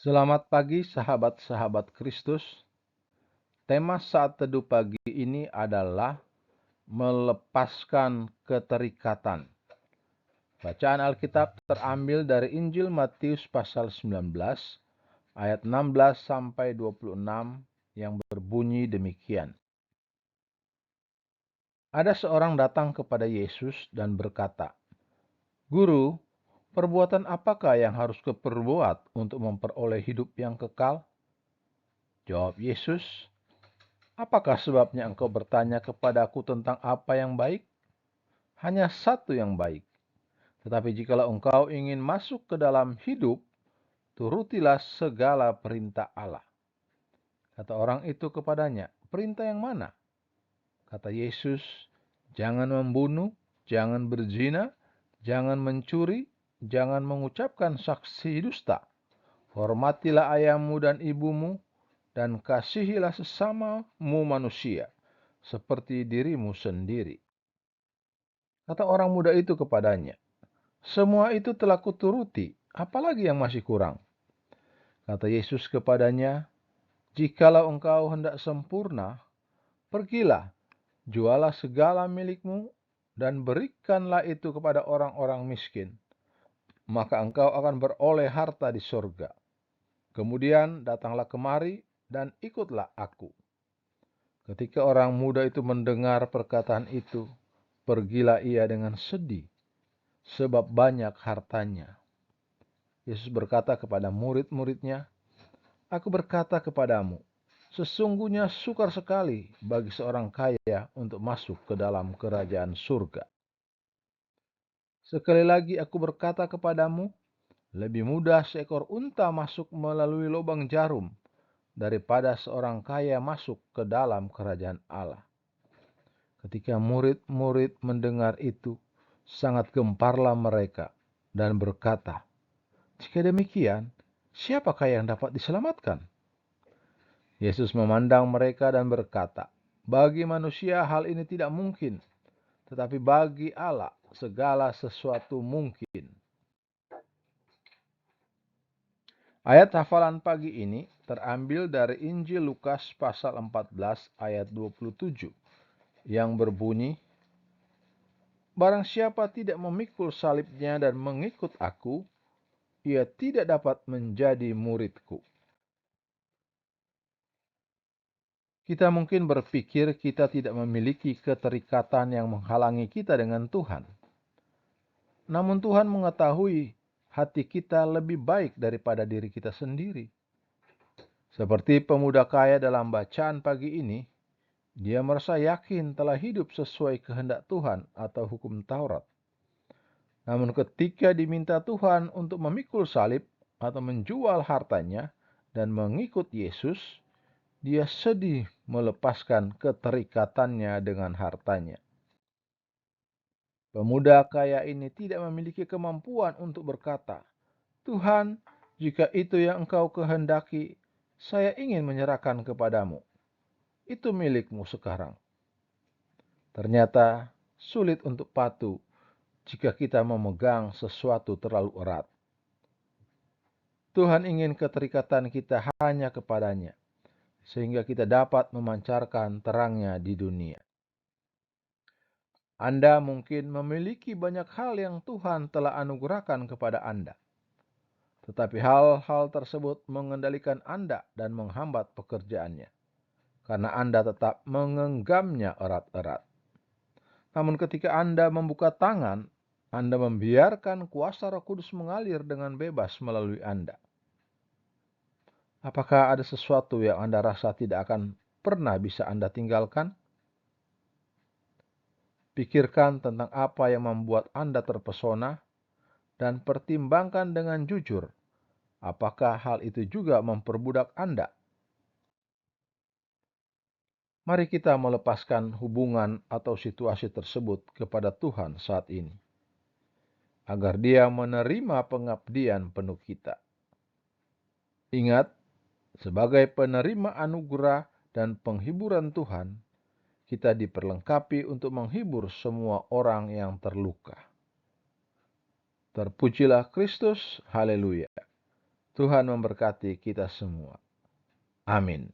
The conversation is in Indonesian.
Selamat pagi sahabat-sahabat Kristus. Tema saat teduh pagi ini adalah melepaskan keterikatan. Bacaan Alkitab terambil dari Injil Matius pasal 19 ayat 16 sampai 26 yang berbunyi demikian. Ada seorang datang kepada Yesus dan berkata, "Guru, perbuatan apakah yang harus kuperbuat untuk memperoleh hidup yang kekal?" Jawab Yesus, "Apakah sebabnya engkau bertanya kepadaku tentang apa yang baik? Hanya satu yang baik. Tetapi jikalau engkau ingin masuk ke dalam hidup, turutilah segala perintah Allah." Kata orang itu kepadanya, "Perintah yang mana?" Kata Yesus, "Jangan membunuh, jangan berzina, jangan mencuri, jangan mengucapkan saksi dusta. Hormatilah ayahmu dan ibumu, dan kasihilah sesamamu manusia seperti dirimu sendiri." Kata orang muda itu kepadanya, "Semua itu telah kuturuti, apalagi yang masih kurang?" Kata Yesus kepadanya, "Jikalau engkau hendak sempurna, pergilah, jualah segala milikmu, dan berikanlah itu kepada orang-orang miskin. Maka engkau akan beroleh harta di sorga. Kemudian datanglah kemari dan ikutlah aku." Ketika orang muda itu mendengar perkataan itu, pergilah ia dengan sedih, sebab banyak hartanya. Yesus berkata kepada murid-muridnya, "Aku berkata kepadamu, sesungguhnya sukar sekali bagi seorang kaya untuk masuk ke dalam kerajaan surga. Sekali lagi aku berkata kepadamu, lebih mudah seekor unta masuk melalui lubang jarum daripada seorang kaya masuk ke dalam kerajaan Allah." Ketika murid-murid mendengar itu, sangat gemparlah mereka dan berkata, "Jika demikian, siapakah yang dapat diselamatkan?" Yesus memandang mereka dan berkata, "Bagi manusia hal ini tidak mungkin, tetapi bagi Allah segala sesuatu mungkin." Ayat hafalan pagi ini terambil dari Injil Lukas pasal 14 ayat 27 yang berbunyi, "Barang siapa tidak memikul salibnya dan mengikut aku, ia tidak dapat menjadi muridku." Kita mungkin berpikir kita tidak memiliki keterikatan yang menghalangi kita dengan Tuhan. Namun Tuhan mengetahui hati kita lebih baik daripada diri kita sendiri. Seperti pemuda kaya dalam bacaan pagi ini, dia merasa yakin telah hidup sesuai kehendak Tuhan atau hukum Taurat. Namun ketika diminta Tuhan untuk memikul salib atau menjual hartanya dan mengikut Yesus, dia sedih melepaskan keterikatannya dengan hartanya. Pemuda kaya ini tidak memiliki kemampuan untuk berkata, "Tuhan, jika itu yang engkau kehendaki, saya ingin menyerahkan kepadamu. Itu milikmu sekarang." Ternyata sulit untuk patuh jika kita memegang sesuatu terlalu erat. Tuhan ingin keterikatan kita hanya kepadanya, sehingga kita dapat memancarkan terangnya di dunia. Anda mungkin memiliki banyak hal yang Tuhan telah anugerahkan kepada Anda. Tetapi hal-hal tersebut mengendalikan Anda dan menghambat pekerjaannya, karena Anda tetap menggenggamnya erat-erat. Namun ketika Anda membuka tangan, Anda membiarkan kuasa Roh Kudus mengalir dengan bebas melalui Anda. Apakah ada sesuatu yang Anda rasa tidak akan pernah bisa Anda tinggalkan? Pikirkan tentang apa yang membuat Anda terpesona dan pertimbangkan dengan jujur, apakah hal itu juga memperbudak Anda? Mari kita melepaskan hubungan atau situasi tersebut kepada Tuhan saat ini, agar Dia menerima pengabdian penuh kita. Ingat, sebagai penerima anugerah dan penghiburan Tuhan, kita diperlengkapi untuk menghibur semua orang yang terluka. Terpujilah Kristus, haleluya. Tuhan memberkati kita semua. Amin.